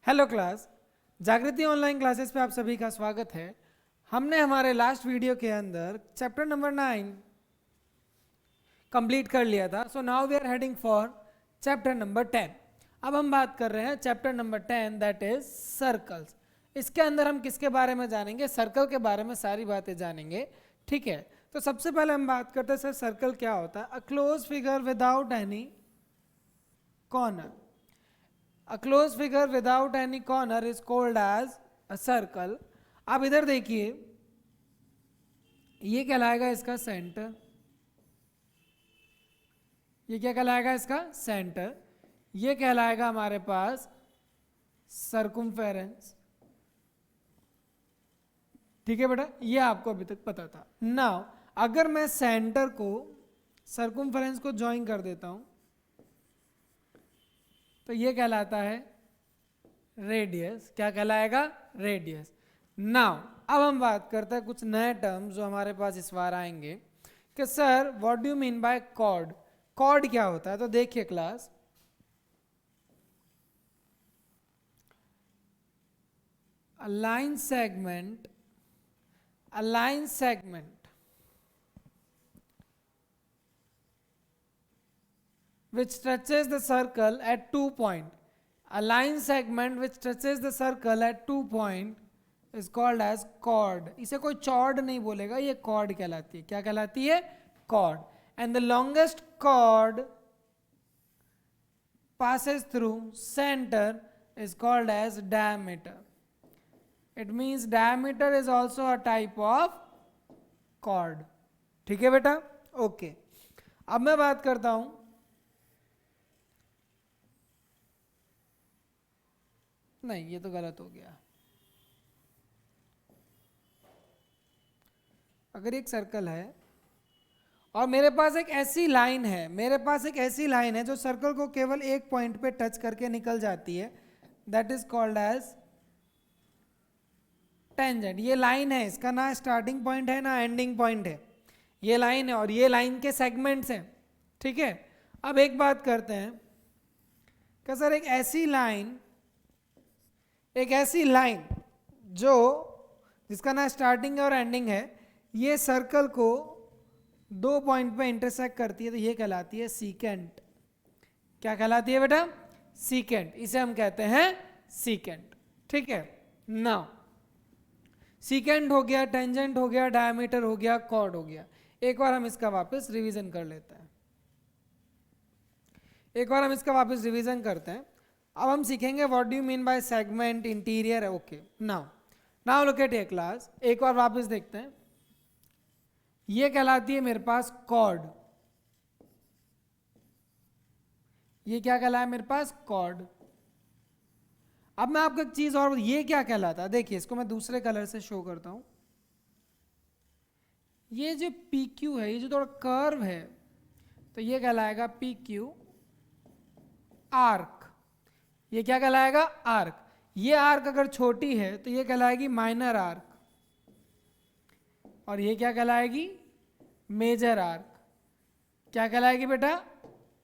Hello class, जागृति online classes पे आप सभी का स्वागत है। हमने हमारे लास्ट वीडियो के अंदर चैप्टर नंबर 9 कंप्लीट कर लिया था। So now we are heading for chapter number 10। अब हम बात कर रहे हैं chapter number 10, that is circles. इसके अंदर हम किसके बारे में जानेंगे? सर्कल के बारे में सारी बातें जानेंगे। ठीक है, तो सबसे पहले हम बात करते हैं सर सर्कल क्या होता है। A close figure without any corner. A closed figure without any corner is called as a circle. आप इधर देखिए, ये कहलाएगा इसका सेंटर। ये क्या कहलाएगा? इसका सेंटर। ये कहलाएगा हमारे पास सर्कुम्फेरेंस। ठीक है बेटा, ये आपको अभी तक पता था। नाउ अगर मैं सेंटर को सर्कुम्फेरेंस को ज्वाइन कर देता हूं तो ये कहलाता है रेडियस। क्या कहलाएगा? रेडियस। नाउ अब हम बात करते हैं कुछ नए टर्म्स जो हमारे पास इस बार आएंगे कि sir what do you mean by chord. Chord क्या होता है? तो देखिए class, a line segment which touches the circle at 2 point. A line segment which touches the circle at 2 point is called as chord. इसे कोई chord नहीं बोलेगा, ये chord कहलाती है। क्या कहलाती है? chord. And the longest chord passes through center is called as diameter. It means diameter is also a type of chord. ठीक है बेटा? ओके, अब मैं बात करता हूं, नहीं ये तो गलत हो गया। अगर एक सर्कल है और मेरे पास एक ऐसी लाइन है, जो सर्कल को केवल एक पॉइंट पे टच करके निकल जाती है, that is called as tangent. ये लाइन है, इसका ना स्टार्टिंग पॉइंट है ना एंडिंग पॉइंट है। ये लाइन है और ये लाइन के सेगमेंट्स हैं। ठीक है, अब एक बात करते हैं कि सर एक ऐसी लाइन जो जिसका ना स्टार्टिंग और एंडिंग है, ये सर्कल को 2 पॉइंट पे इंटरसेक्ट करती है, तो ये कहलाती है सीकेंट। क्या कहलाती है बेटा? सीकेंट। इसे हम कहते हैं सीकेंट। ठीक है, नाउ सीकेंट हो गया, टेंजेंट हो गया, डायमीटर हो गया, कॉर्ड हो गया। एक बार हम इसका वापस रिवीजन कर लेते हैं। करते हैं। अब हम सीखेंगे what do you mean bye segment, interior. Okay, now look at A class. एक बार वापस देखते हैं। ये कहलाती है मेरे पास कॉर्ड। ये क्या कहलाया मेरे पास? कॉर्ड। अब मैं आपको एक चीज और, ये क्या कहलाता है? देखिए इसको मैं दूसरे कलर से शो करता हूं। ये जो PQ है, ये जो थोड़ा कर्व है, तो ये कहलाएगा PQ आर्क। ये क्या कहलाएगा? आर्क। ये आर्क अगर छोटी है तो ये कहलाएगी माइनर आर्क, और ये क्या कहलाएगी? Major arc. क्या कहलाएगी बेटा?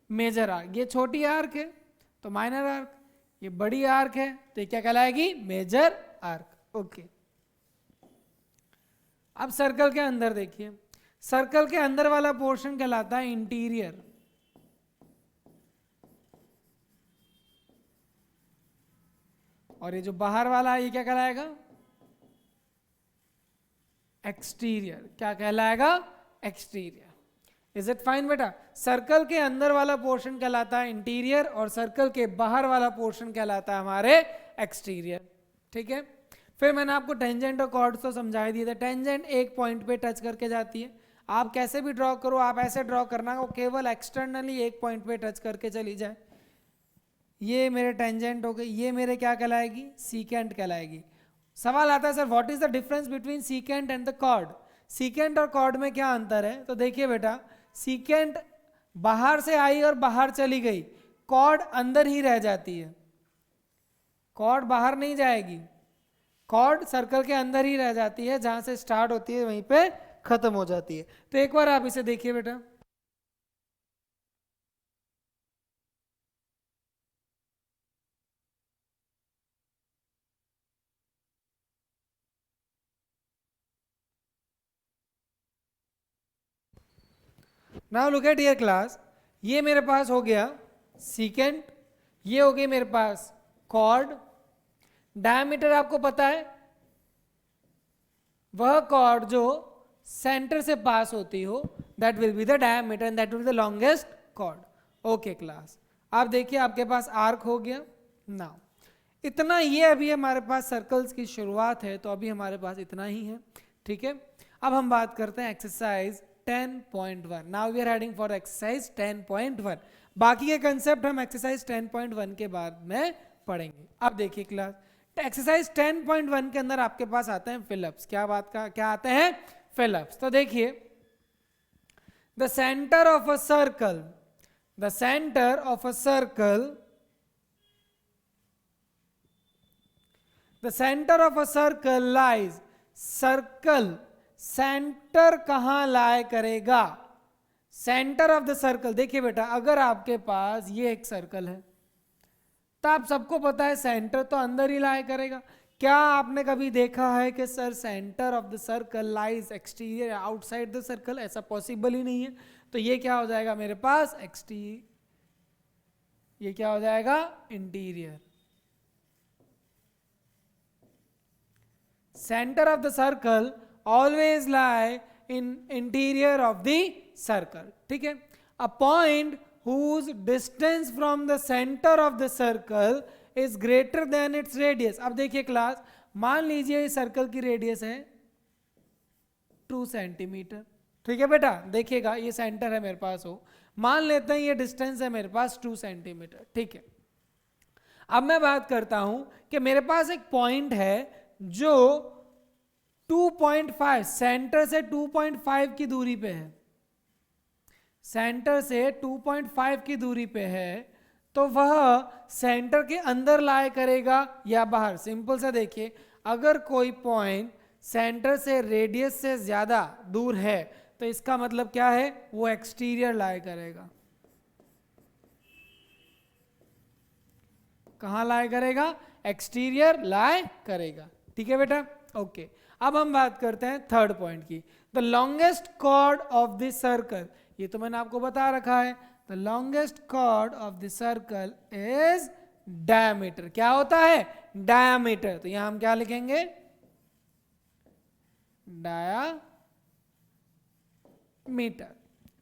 Major arc. ये छोटी आर्क है तो माइनर आर्क, ये बड़ी आर्क है तो ये क्या कहलाएगी? Major arc. ओके, अब सर्कल के अंदर देखिए, सर्कल के अंदर वाला पोर्शन कहलाता है इंटीरियर। और ये जो बाहर वाला है ये क्या कहलाएगा? एक्सटीरियर। क्या कहलाएगा? एक्सटीरियर। इज इट फाइन बेटा? सर्कल के अंदर वाला पोर्शन कहलाता है इंटीरियर और सर्कल के बाहर वाला पोर्शन कहलाता है हमारे एक्सटीरियर। ठीक है, फिर मैंने आपको टेंजेंट और कॉर्ड्स तो समझा ही दिए थे। टेंजेंट एक पॉइंट पे टच करके जाती है। आप कैसे भी ड्रॉ करो, आप ऐसे ड्रॉ करना वो केवल एक्सटर्नली एक पॉइंट पे टच करके चली जाए। ये मेरे टेंजेंट हो गई, ये मेरे क्या कहलाएगी? सीकेंट कहलाएगी। सवाल आता है sir what is the difference between secant and the chord. Secant और कॉर्ड में क्या अंतर है? तो देखिए बेटा, सीकेंट बाहर से आई और बाहर चली गई, कॉर्ड अंदर ही रह जाती है। कॉर्ड बाहर नहीं जाएगी, कॉर्ड सर्कल के अंदर ही रह जाती है, जहां से स्टार्ट होती है वहीं पे खत्म हो जाती है। तो एक बार आप इसे देखिए बेटा, now look at your class, ये मेरे पास हो गया सीकेंट, ये हो गई मेरे पास कॉर्ड। डायमीटर आपको पता है, वह कॉर्ड जो सेंटर से पास होती हो, that will be the diameter and that will be the longest chord. Okay class, आप देखिए आपके पास आर्क हो गया। नाउ इतना, ये अभी हमारे पास सर्कल्स की शुरुआत है, तो अभी हमारे पास इतना ही है, ठीक है। अब हम बात करते हैं exercise 10.1। Now we are heading for exercise 10.1। बाकी के कंसेप्ट हम एक्सरसाइज 10.1 के बाद में पढ़ेंगे। अब देखिए क्लास, एक्सरसाइज 10.1 के अंदर आपके पास आते हैं फिलअप्स। क्या आते हैं? फिलअप्स। तो देखिए, the centre of a circle, the centre of a circle, the centre of a circle lies, circle centre कहां लाए करेगा? सेंटर ऑफ द सर्कल, देखिए बेटा, अगर आपके पास ये एक सर्कल है तो आप सबको पता है सेंटर तो अंदर ही लाए करेगा। क्या आपने कभी देखा है कि sir centre of the circle lies exterior outside the circle? ऐसा पॉसिबल ही नहीं है। तो ये क्या हो जाएगा मेरे पास? ये क्या हो जाएगा? Interior. Centre of the circle always lie in interior of the circle, ठीक है। A point whose distance from the center of the circle is greater than its radius। अब देखिए क्लास, मान लीजिए इस सर्कल की रेडियस है 2 सेंटीमीटर, ठीक है बेटा। देखिएगा ये सेंटर है मेरे पास हो, मान लेते हैं ये डिस्टेंस है मेरे पास 2 सेंटीमीटर, ठीक है। अब मैं बात करता हूं कि मेरे पास एक पॉइंट है जो 2.5, सेंटर से 2.5 की दूरी पे है, सेंटर से 2.5 की दूरी पे है, तो वह सेंटर के अंदर लाए करेगा या बाहर? सिंपल सा देखिए, अगर कोई पॉइंट सेंटर से रेडियस से ज्यादा दूर है तो इसका मतलब क्या है? वो एक्सटीरियर लाए करेगा। कहां लाए करेगा? एक्सटीरियर लाए करेगा, ठीक है बेटा। ओके, अब हम बात करते हैं थर्ड पॉइंट की, the longest chord of the circle. ये तो मैंने आपको बता रखा है, the longest chord of the circle is diameter. क्या होता है? डायमीटर। तो यहां हम क्या लिखेंगे? डायमीटर,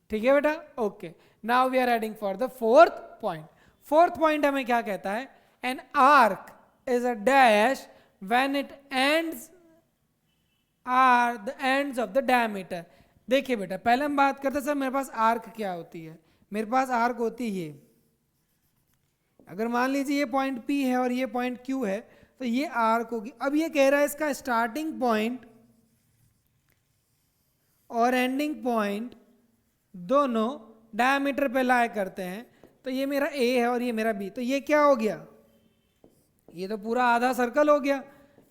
ठीक है बेटा। Okay, now we are heading for the fourth point. Fourth point हमें क्या कहता है? An arc is a dash when it ends are the ends of the diameter. देखिए बेटा, पहले हम बात करते हैं सर मेरे पास आर्क क्या होती है। मेरे पास आर्क होती है, अगर मान लीजिए ये पॉइंट P है और ये पॉइंट Q है, तो ये आर्क होगी। अब ये कह रहा है इसका स्टार्टिंग पॉइंट और एंडिंग पॉइंट दोनों डायमीटर पे लाया करते हैं, तो ये मेरा A है और ये मेरा B, तो ये क्या हो गया? ये तो पूरा आधा सर्कल हो गया,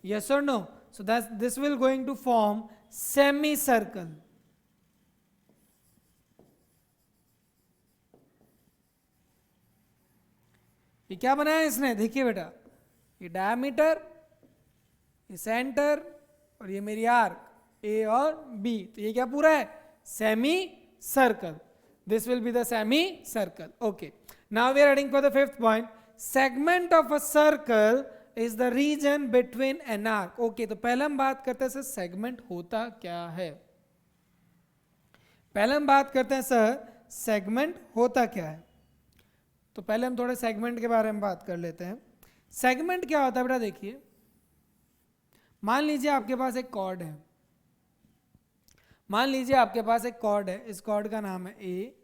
यस और no? So this will going to form semi circle. ये क्या बनाया इसने? देखिए बेटा, ये डायमीटर, ये सेंटर और ये मेरी आर्क ए और बी, तो ये क्या पूरा है? Semi circle. This will be the semi circle. Okay, now we are heading for the fifth point, segment of a circle is the region between an arc. Okay, तो पहले हम बात करते हैं सर सेगमेंट होता क्या है। पहले हम बात करते हैं सर सेगमेंट होता क्या है। तो पहले हम थोड़े सेगमेंट के बारे में बात कर लेते हैं। सेगमेंट क्या होता है बेटा? देखिए, मान लीजिए आपके पास एक कॉर्ड है, मान लीजिए आपके पास एक कॉर्ड है, इस कॉर्ड का नाम है ए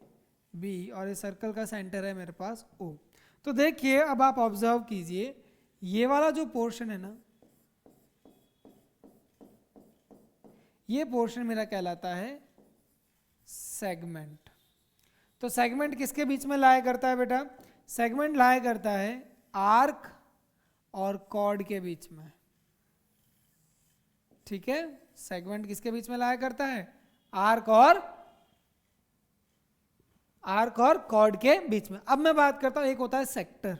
बी और इस सर्कल का सेंटर है मेरे पास ओ। तो देखिए, अब आप ऑब्जर्व कीजिए, ये वाला जो पोर्शन है ना, ये पोर्शन मेरा कहलाता है सेगमेंट। तो सेगमेंट किसके बीच में लाया करता है बेटा? सेगमेंट लाया करता है आर्क और कॉर्ड के बीच में, ठीक है। सेगमेंट किसके बीच में लाया करता है? आर्क और कॉर्ड के बीच में। अब मैं बात करता हूं, एक होता है सेक्टर।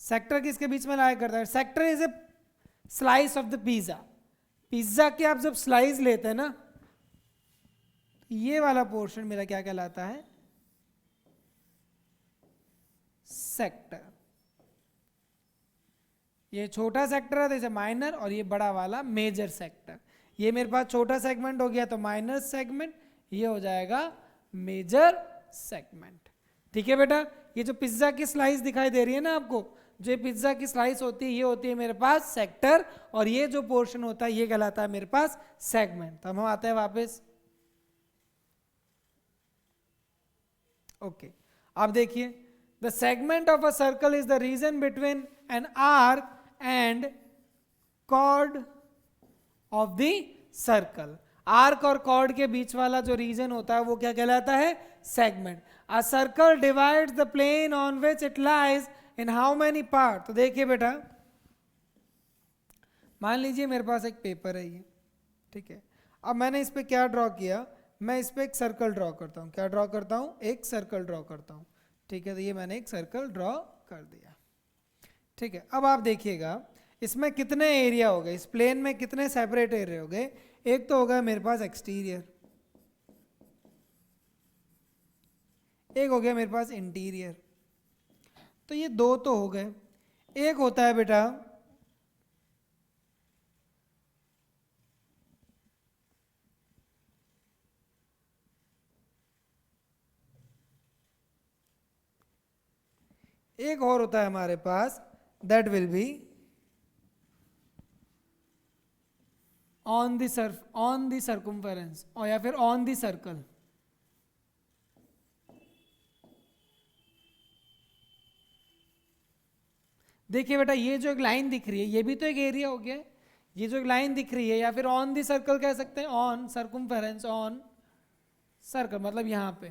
सेक्टर किसके बीच में लाया करता है? Sector is a slice of the pizza. Pizza के आप जब स्लाइस लेते हैं ना, ये वाला पोर्शन मेरा क्या कहलाता है, सेक्टर। ये छोटा सेक्टर है जैसे माइनर, और ये बड़ा वाला मेजर सेक्टर। ये मेरे पास छोटा सेगमेंट हो गया तो माइनर सेगमेंट, ये हो जाएगा मेजर सेगमेंट। ठीक है बेटा, ये जो पिज्जा की स्लाइस दिखाई दे रही है ना आपको, जो ये पिज्जा की स्लाइस होती है, ये होती है मेरे पास सेक्टर, और ये जो पोर्शन होता है ये कहलाता है मेरे पास सेगमेंट। तो हम आते हैं वापस। ओके, अब देखिए, the segment of a circle is the region between an arc and chord of the circle. Arc और कॉर्ड के बीच वाला जो रीजन होता है वो क्या कहलाता है, segment. A circle divides the plane on which it lies in how many part. तो देखिए बेटा, मान लीजिए मेरे पास एक पेपर है ये, ठीक है। अब मैंने इस पे क्या ड्रॉ किया, मैं इस पे एक सर्कल ड्रॉ करता हूँ। क्या ड्रॉ करता हूँ, एक सर्कल ड्रॉ करता हूँ, ठीक है। तो ये मैंने एक सर्कल ड्रॉ कर दिया, ठीक है। अब आप देखिएगा इसमें कितने एरिया हो गए, इस प्लेन में कितने सेपरेट एरिया हो गए। एक तो हो गया मेरे पास एक्सटीरियर, एक हो गया मेरे पास इंटीरियर, तो ये दो तो हो गए। एक होता है बेटा एक और होता है हमारे पास, that will be on the circumference, और या फिर ऑन द सर्कल। देखिए बेटा, ये जो एक लाइन दिख रही है ये भी तो एक एरिया हो गया। ये जो एक लाइन दिख रही है, या फिर ऑन द सर्कल कह सकते हैं, ऑन सर्कम्फेरेंस, ऑन सर्कल, मतलब यहां पे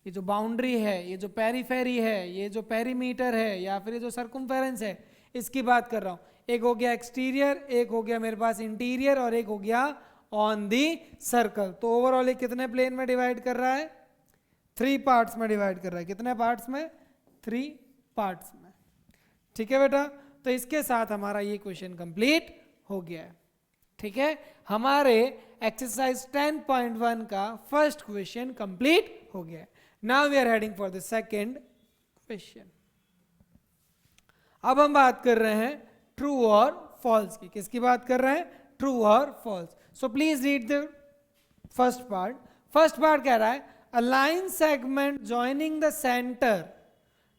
ये जो बाउंड्री है, ये जो पेरीफेरी है, ये जो पेरीमीटर है, या फिर ये जो सर्कम्फेरेंस है, इसकी बात कर रहा हूं। एक हो गया एक्सटीरियर, एक हो गया मेरे पास इंटीरियर, और एक हो गया ऑन दी सर्कल। तो ओवरऑल ये कितने प्लेन में डिवाइड कर रहा है, 3 पार्ट्स में डिवाइड कर रहा है। कितने पार्ट्स में, 3 पार्ट्स में। ठीक है बेटा, तो इसके साथ हमारा ये क्वेश्चन कंप्लीट हो गया है। ठीक है, हमारे एक्सरसाइज 10.1 का फर्स्ट क्वेश्चन कंप्लीट हो गया है। Now we are heading for the second question. अब हम बात कर रहे हैं ट्रू और फॉल्स की। किसकी बात कर रहे हैं, ट्रू और false. So please read the first part. First part कह रहा है a line segment joining the centre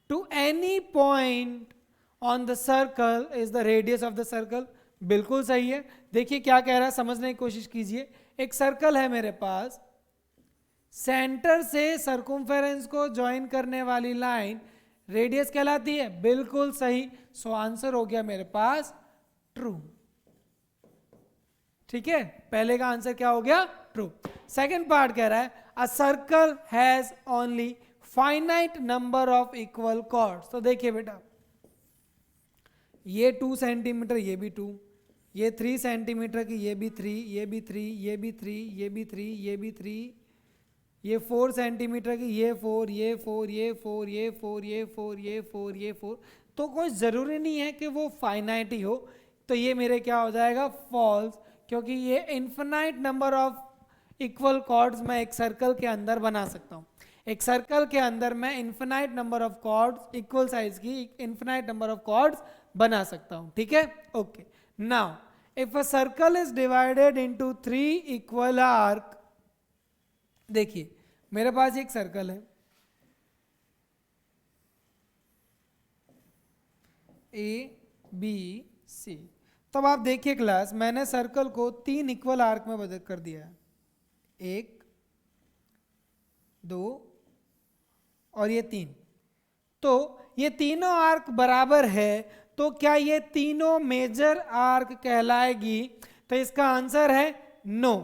to any point on the circle is the radius of the circle. बिल्कुल सही है। देखिए क्या कह रहा है, समझने की कोशिश कीजिए। एक सर्कल है मेरे पास, सेंटर से सर्कम्फेरेंस को ज्वाइन करने वाली लाइन रेडियस कहलाती है। बिल्कुल सही। सो आंसर हो गया मेरे पास ट्रू। ठीक है, पहले का आंसर क्या हो गया, ट्रू। सेकंड पार्ट कह रहा है a circle has only finite number of equal chords. तो देखिए बेटा, ये 2 सेंटीमीटर, ये भी 2, ये 3 सेंटीमीटर की, ये भी 3, ये भी 3, ये भी 3, ये भी 3, ये भी 3, ये 4 सेंटीमीटर की, ये 4, ये 4, ये 4, ये 4, ये 4, ये 4, ये 4। तो कोई ज़रूरी नहीं है कि वो फाइनाइट ही हो। तो ये मेरे क्या हो जाएगा, फॉल्स, क्योंकि ये infinite number of equal chords मैं एक सर्कल के अंदर बना सकता हूँ। एक सर्कल के अंदर मैं infinite number of chords, equal size की इन्फिनाइट नंबर ऑफ कॉर्ड्स बना सकता हूँ। ठीक है, okay. Now if a circle is divided into 3 equal arc. देखिए मेरे पास एक सर्कल है, ए बी सी। तब आप देखिए क्लास, मैंने सर्कल को 3 इक्वल आर्क में बदल कर दिया है, 1, 2 और ये 3। तो ये तीनों आर्क बराबर है, तो क्या ये तीनों मेजर आर्क कहलाएगी? तो इसका आंसर है नो।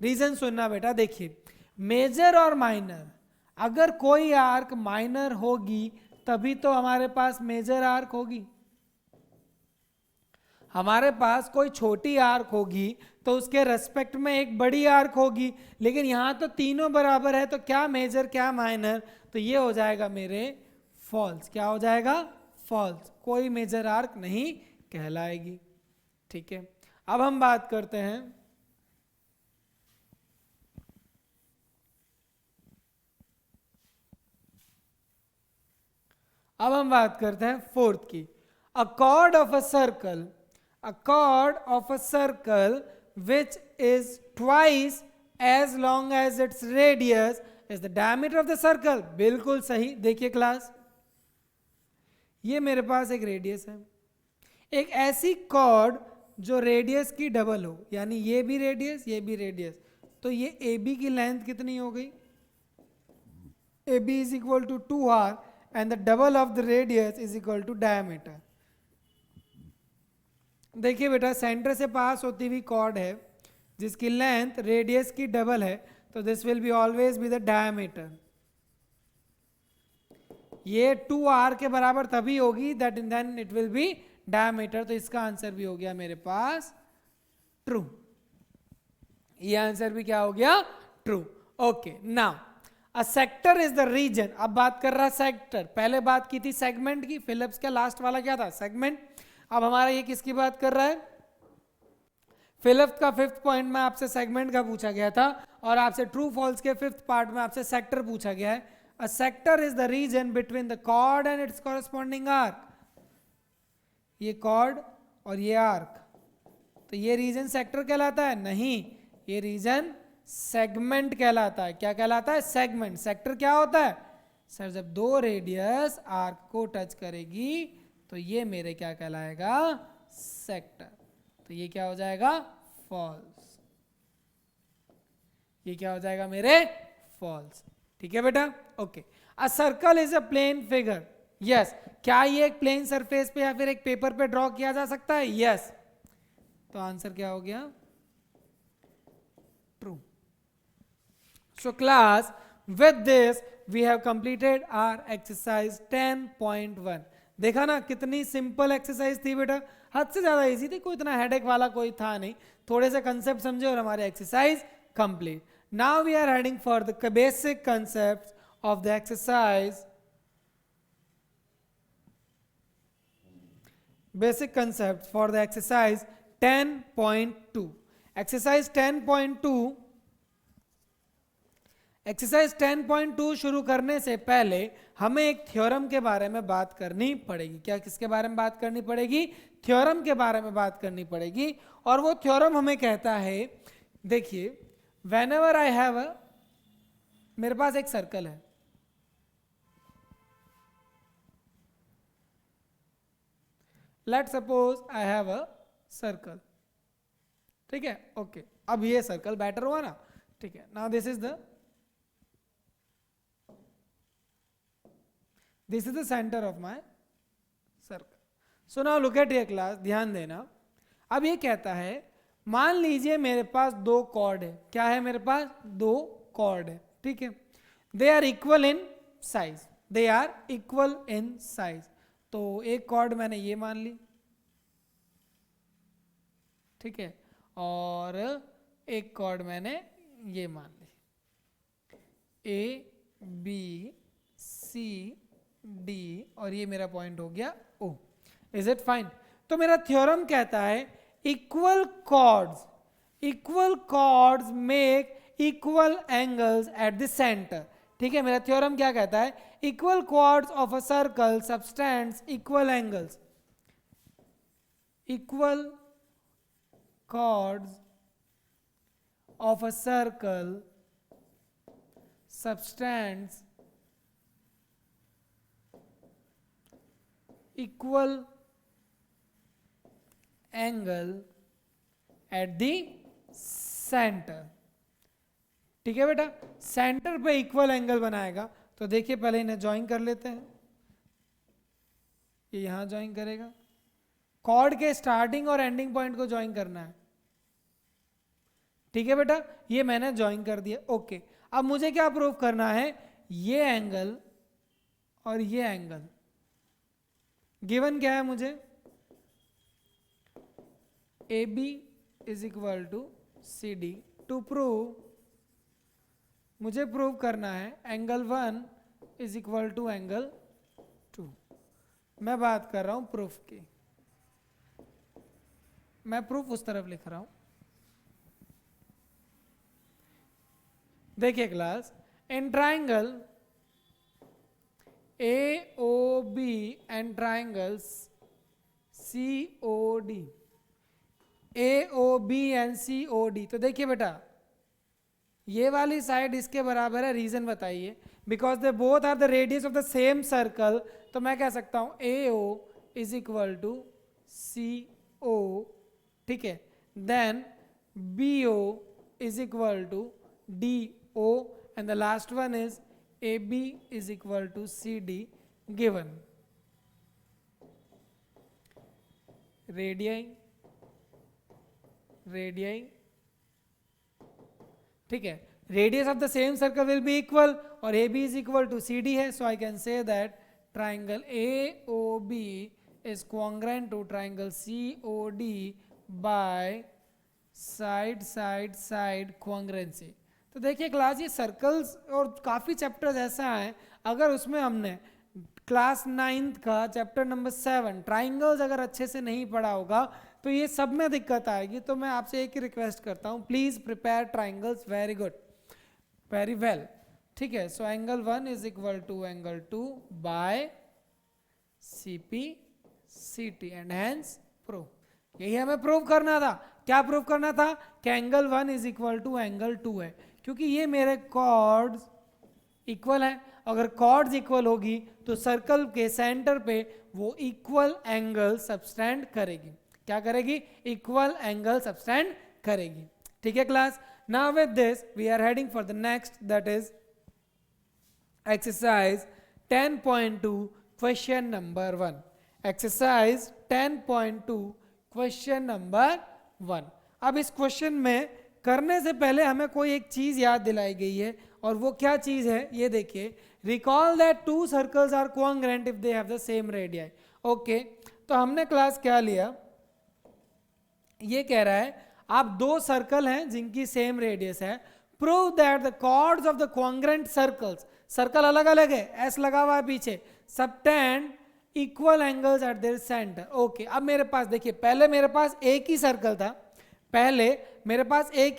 रीजन सुनना बेटा, देखिए मेजर और माइनर, अगर कोई आर्क माइनर होगी तभी तो हमारे पास मेजर आर्क होगी। हमारे पास कोई छोटी आर्क होगी तो उसके रेस्पेक्ट में एक बड़ी आर्क होगी, लेकिन यहाँ तो तीनों बराबर है, तो क्या मेजर क्या माइनर, तो ये हो जाएगा मेरे फॉल्स। क्या हो जाएगा, फॉल्स। कोई मेजर आर्क नहीं कहलाएगी। ठीक है, अब हम बात करते हैं अब हम बात करते हैं फोर्थ की, a chord of a circle, a chord of a circle which is twice as long as its radius is the diameter of the circle. बिल्कुल सही। देखिए क्लास, ये मेरे पास एक रेडियस है, एक ऐसी कॉर्ड जो रेडियस की डबल हो, यानी ये भी रेडियस ये भी रेडियस, तो ये ए बी की लेंथ कितनी हो गई, A B is equal to 2r and the double of the radius is equal to diameter. देखिए बेटा, सेंटर से पास होती हुई कॉर्ड है जिसकी लेंथ रेडियस की डबल है, तो this will be always be the diameter. ये 2r के बराबर तभी होगी that in then it will be diameter, तो इसका आंसर भी हो गया मेरे पास ट्रू। ये आंसर भी क्या हो गया, true. Okay, now a sector is the region. अब बात कर रहा सेक्टर, पहले बात की थी सेगमेंट की, फिलिप्स का लास्ट वाला क्या था, सेगमेंट। अब हमारा ये किसकी बात कर रहा है, फिलिप्स का फिफ्थ पॉइंट में आपसे सेगमेंट का पूछा गया था, और आपसे ट्रू फॉल्स के फिफ्थ पार्ट में आपसे सेक्टर पूछा गया है। A sector is the region between the chord and its corresponding arc. ये कॉर्ड और ये आर्क, तो ये रीजन सेक्टर कहलाता है, नहीं, ये रीजन सेगमेंट कहलाता है। क्या कहलाता है, सेगमेंट। सेक्टर क्या होता है सर, जब दो रेडियस आर्क को टच करेगी तो ये मेरे क्या कहलाएगा, सेक्टर। तो ये क्या हो जाएगा, फॉल्स। ये क्या हो जाएगा मेरे, फॉल्स। ठीक है बेटा, okay. A circle is a plane figure, yes. क्या ये एक प्लेन सरफेस पे या फिर एक पेपर पे ड्रॉ किया जा सकता है, यस। तो आंसर क्या हो गया, true. So class, with this we have completed our exercise 10.1। देखा ना कितनी सिंपल एक्सरसाइज थी बेटा, हद से ज्यादा इजी थी, कोई इतना हेडेक वाला कोई था नहीं, थोड़े से कंसेप्ट समझे और हमारे exercise complete. Now we are heading for the basic concept of the exercise, basic concept for the exercise 10.2। exercise 10.2, exercise 10.2 शुरू करने से पहले हमें एक थ्योरम के बारे में बात करनी पड़ेगी। क्या, किसके बारे में बात करनी पड़ेगी, थ्योरम के बारे में बात करनी पड़ेगी। और वो थ्योरम हमें कहता है, देखिए, व्हेनेवर आई हैव अ, मेरे पास एक सर्कल है, let suppose I have a circle, ठीक है, ओके। अब ये सर्कल बेटर हुआ ना, ठीक है। Now this is the center of my circle। so now look at ये क्लास, ध्यान देना। अब ये कहता है, मान लीजिए मेरे पास दो कॉर्ड है, क्या है मेरे पास, दो कॉर्ड है, ठीक है। They are equal in size, they are equal in size. तो एक कॉर्ड मैंने ये मान ली, ठीक है, और एक कॉर्ड मैंने ये मान ली, ए बी सी डी, और ये मेरा पॉइंट हो गया ओ। Is it fine. तो मेरा थ्योरम कहता है equal chords make equal angles at the centre. ठीक है, मेरा थ्योरम क्या कहता है, equal chords of a circle subtends equal angles, equal chords of a circle subtends equal angle at the center। ठीक है बेटा, सेंटर पे इक्वल एंगल बनाएगा। तो देखिए पहले इन्हें ज्वाइन कर लेते हैं, ये यहां ज्वाइन करेगा, कॉर्ड के स्टार्टिंग और एंडिंग पॉइंट को ज्वाइन करना है। ठीक है बेटा, ये मैंने ज्वाइन कर दिया, ओके। अब मुझे क्या प्रूव करना है, ये एंगल और ये एंगल गिवन क्या है मुझे, A B is equal to C D. To prove, मुझे प्रूव करना है angle 1 is equal to angle 2। मैं बात कर रहा हूं प्रूफ की, मैं प्रूफ उस तरफ लिख रहा हूं। देखिए class, in triangle AOB and triangles COD, AOB and COD। तो देखिए बेटा ये वाली साइड इसके बराबर है, रीजन बताइए। Because they both are the radius of the same circle, तो मैं कह सकता हूं AO is equal to CO, ठीक है। Then BO is equal to DO and the last one is AB is equal to CD given. Radii ठीक है, radius of the same circle will be equal और AB is equal to CD है, so I can say that triangle AOB is congruent to triangle COD by side side side congruency. तो देखिए class, ये circles और काफ़ी chapters ऐसा है, अगर उसमें हमने क्लास 9th का चैप्टर नंबर 7 ट्राइंगल्स अगर अच्छे से नहीं पढ़ा होगा तो ये सब में दिक्कत आएगी। तो मैं आपसे एक ही रिक्वेस्ट करता हूँ, please prepare triangles very good, very well, ठीक है। So angle 1 is equal to angle 2 by CP CT and hence prove. यही हमें प्रूव करना था। क्या प्रूव करना था? कि angle 1 is equal to angle 2 है, क्योंकि ये मेरे कॉर्ड्स इक्वल है। अगर कॉर्ड्स इक्वल होगी तो सर्कल के सेंटर पे वो इक्वल एंगल सबटेंड करेगी। क्या करेगी? इक्वल एंगल सबटेंड करेगी, ठीक है class. Now with this we are heading for the next, that is exercise 10.2 question number 1। Exercise 10.2 question number 1। अब इस क्वेश्चन में करने से पहले हमें कोई एक चीज याद दिलाई गई है, और वो क्या चीज है ये देखिए। Recall that two circles are congruent if they have the same radius. Okay, तो हमने क्लास क्या लिया, ये कह रहा है आप दो सर्कल हैं जिनकी सेम रेडियस है, prove that the chords of the congruent circles, circle अलग अलग है, एस लगा हुआ है पीछे, subtend equal angles at their centre. Okay, अब मेरे पास देखिए, पहले मेरे पास एक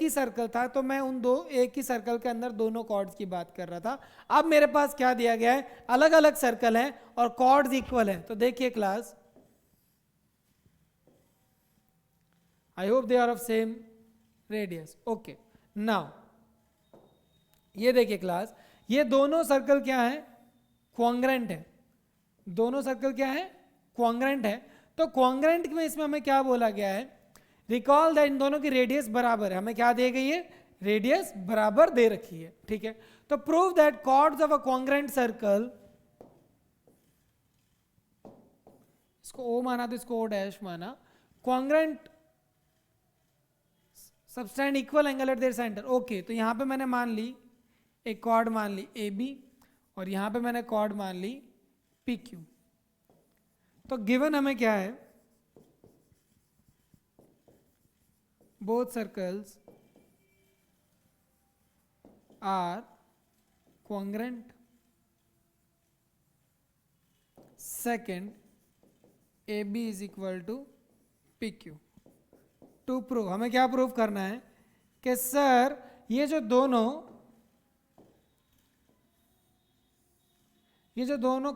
ही सर्कल था, तो मैं उन दो एक ही सर्कल के अंदर दोनों कॉर्ड्स की बात कर रहा था। अब मेरे पास क्या दिया गया है, अलग अलग सर्कल हैं और कॉर्ड्स इक्वल हैं। तो देखिए class, I hope they are of same radius. Okay, now ये देखिए क्लास, ये दोनों सर्कल क्या है? कोऑन्ग्रेंट है। दोनों सर्कल क्या है? कोऑन्ग्रेंट है। तो कोऑन्ग्रेंट में इसमें हमें क्या बोला गया है? रिकॉल दैट इन दोनों की रेडियस बराबर है। हमें क्या दे गई है? रेडियस बराबर दे रखी है, ठीक है। तो prove that chords of a congruent circle, इसको O माना तो इसको O डैश माना, congruent subtend equal angle at their centre. Okay, तो यहां पे मैंने मान ली एक कॉर्ड मान ली AB, और यहां पे मैंने कॉर्ड मान ली PQ। तो गिवन हमें क्या है? both circles are congruent। second, AB is equal to PQ। To prove, हमें क्या प्रूव करना है कि सर ये जो दोनों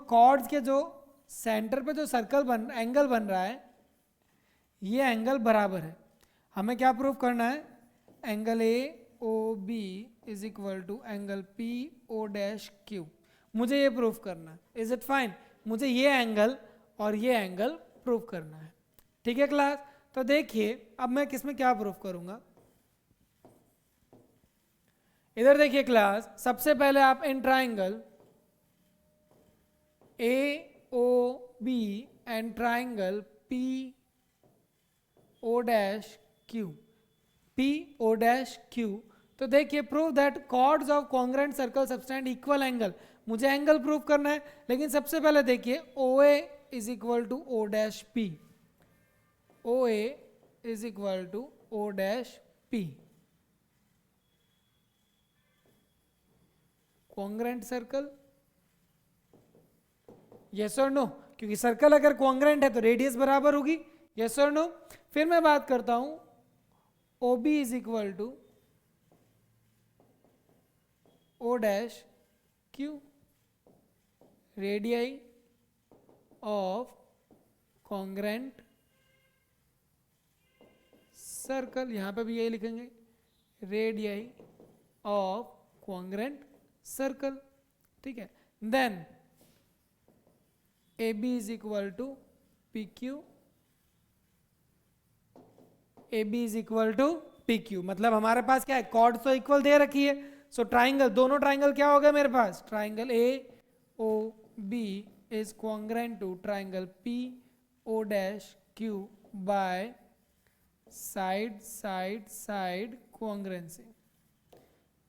कॉर्ड्स के जो सेंटर पे जो एंगल बन रहा है, ये एंगल बराबर है। हमें क्या प्रूव करना है? Angle AOB is equal to angle PO dash Q। मुझे ये प्रूव करना है। Is it fine? मुझे ये एंगल और ये एंगल प्रूव करना है, ठीक है क्लास। तो देखिए अब मैं किसमें क्या प्रूव करूंगा, इधर देखिए क्लास। सबसे पहले आप in triangle AOB and triangle PO dash Q, तो देखिए prove that chords of congruent circle subtend equal angle. मुझे एंगल प्रूव करना है, लेकिन सबसे पहले देखिए OA is equal to O dash P, OA is equal to O dash P। Congruent circle, yes और नो? क्योंकि सर्कल अगर कॉन्ग्रेंट है तो रेडियस बराबर होगी, यस और नो? फिर मैं बात करता हूं OB is equal to O dash Q, radii of congruent circle, यहां पे भी यही लिखेंगे, रेडियाई ऑफ कॉन्ग्रेंट सर्कल, ठीक है। Then A B is equal to P Q, A B is equal to P Q, मतलब हमारे पास क्या है, कॉर्ड तो इक्वल दे रखी है, सो ट्राइंगल, दोनों ट्राइंगल क्या हो गया मेरे पास, triangle A O B is congruent to triangle P O dash Q by side side side congruency,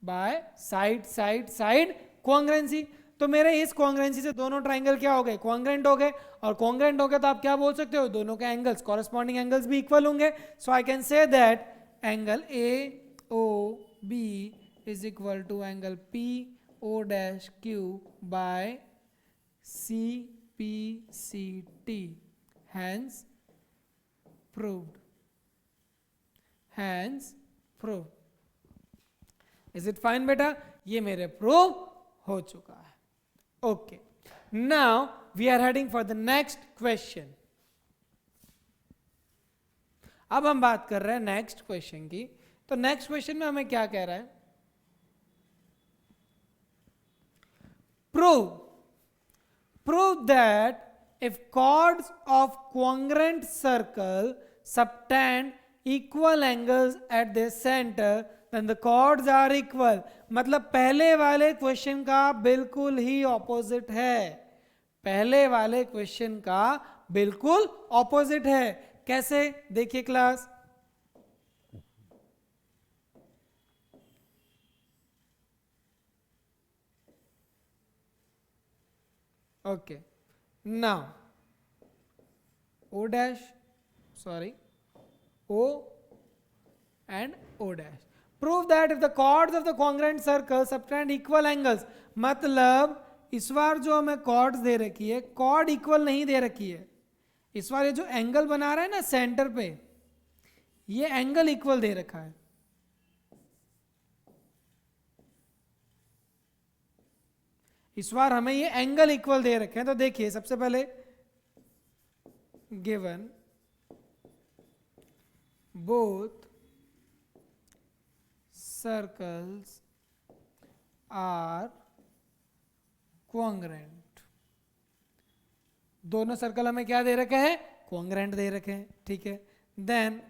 by side side side congruency. तो मेरे इस कॉन्ग्रेंसी से दोनों ट्राइंगल क्या हो गए, कॉन्ग्रेंट हो गए, और कॉन्ग्रेंट हो गए तो आप क्या बोल सकते हो, दोनों के एंगल्स, कॉरेस्पॉन्डिंग एंगल्स भी इक्वल होंगे। So I can say that angle A O B is equal to angle P O dash Q by C P C T, hence proved, hence proved. Is it fine बेटा, ये मेरे prove हो चुका है। Okay, now we are heading for the next question. अब हम बात कर रहे हैं नेक्स्ट क्वेश्चन की। तो नेक्स्ट क्वेश्चन में हमें क्या कह रहा है, prove that if chords of congruent circle subtend equal angles at their center then the chords are equal। मतलब पहले वाले क्वेश्चन का बिल्कुल ही ऑपोजिट है, पहले वाले क्वेश्चन का बिल्कुल ऑपोजिट है। कैसे, देखिए class, okay, now O dash, sorry, O and O dash, prove that if the chords of the congruent circle subtend equal angles। मतलब इस बार जो हमें chords दे रखी है, chord इक्वल नहीं दे रखी है, इस बार ये जो एंगल बना रहा है ना सेंटर पे, ये एंगल इक्वल दे रखा है। इस बार हमें ये एंगल इक्वल दे रखे हैं। तो देखिए सबसे पहले given both circles are congruent, दोनों सर्कल हमें क्या दे रखे हैं, कॉन्ग्रेंट दे रखे हैं, ठीक है। देन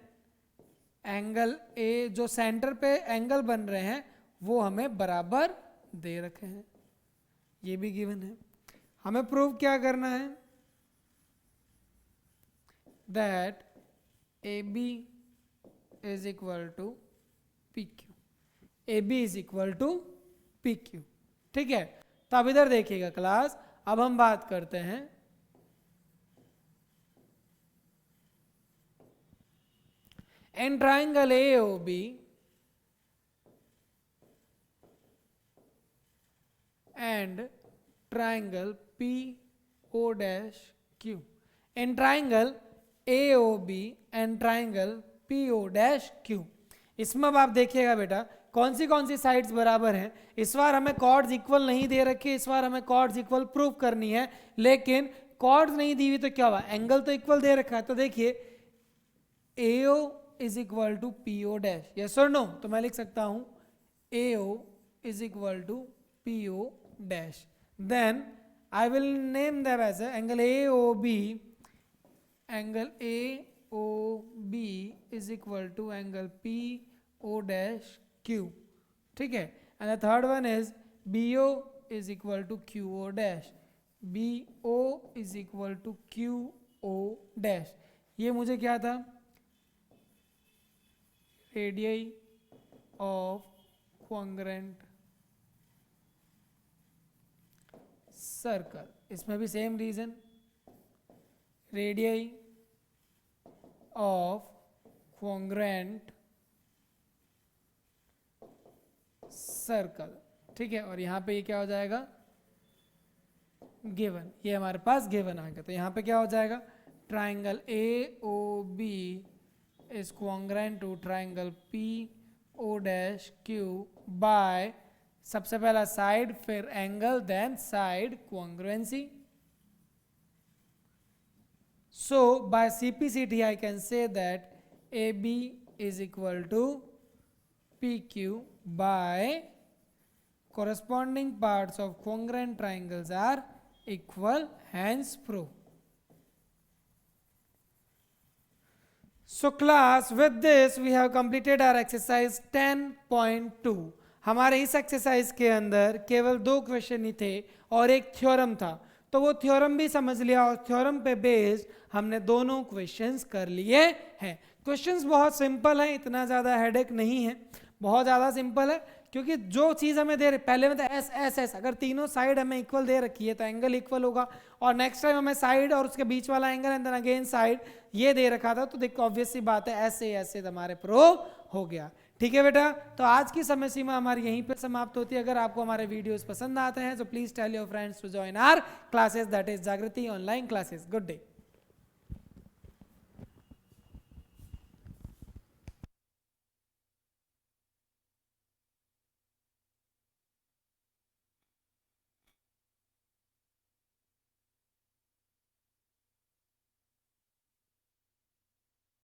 एंगल ए जो सेंटर पे एंगल बन रहे हैं वो हमें बराबर दे रखे हैं, ये भी गिवन है। हमें प्रूव क्या करना है, that A B is equal to P Q, A B is equal to P Q, ठीक है। तो अब इधर देखिएगा क्लास, अब हम बात करते हैं in triangle A O B and triangle PO dash Q, in triangle AOB and triangle PO dash Q। इसमें अब आप देखिएगा बेटा कौन सी साइड्स बराबर हैं। इस बार हमें कॉर्ड्स इक्वल नहीं दे रखे, इस बार हमें कॉर्ड्स इक्वल प्रूव करनी है, लेकिन कॉर्ड्स नहीं दी हुई तो क्या हुआ, एंगल तो इक्वल दे रखा है। तो देखिए AO is equal to PO dash, yes और नो, तो मैं लिख सकता हूं AO is equal to PO dash, then I will name them as angle AOB, angle AOB is equal to angle PO dash Q, ठीक है। and the third one is BO is equal to QO dash, BO is equal to QO dash। ये मुझे क्या था, radii of congruent circle, इसमें भी same reason, radii of congruent circle, ठीक है। और यहां पे ये क्या हो जाएगा, गिवन, ये हमारे पास गिवन आ गया। तो यहां पे क्या हो जाएगा, triangle A O B is congruent to triangle P O dash Q by, सबसे पहला साइड, फिर angle, then side congruency, So by CPCT I can say that AB is equal to PQ by corresponding parts of congruent triangles are equal, hence prove. So class, with this we have completed our exercise 10.2. हमारे इस exercise के अंदर केवल 2 question ही थे और एक theorem था, तो वो थ्योरम भी समझ लिया और थ्योरम पे बेस्ड हमने दोनों क्वेश्चंस कर लिए हैं। क्वेश्चंस बहुत सिंपल है, इतना ज़्यादा हेडेक नहीं है, बहुत ज़्यादा सिंपल है, क्योंकि जो चीज़ हमें दे रही पहले में तो एस एस एस, अगर तीनों साइड हमें इक्वल दे रखी है तो एंगल इक्वल होगा, और नेक्स्ट टाइम हमें साइड और उसके बीच वाला angle and then again side ये दे रखा था, तो देखो ऑब्वियस सी बात है ऐसे ऐसे हमारे प्रूव हो गया। ठीक है बेटा, तो आज की समय सीमा हमारी यहीं पर समाप्त होती है। अगर आपको हमारे वीडियोस पसंद आते हैं तो please tell your friends to join our classes, that is Jagriti online classes. Good day.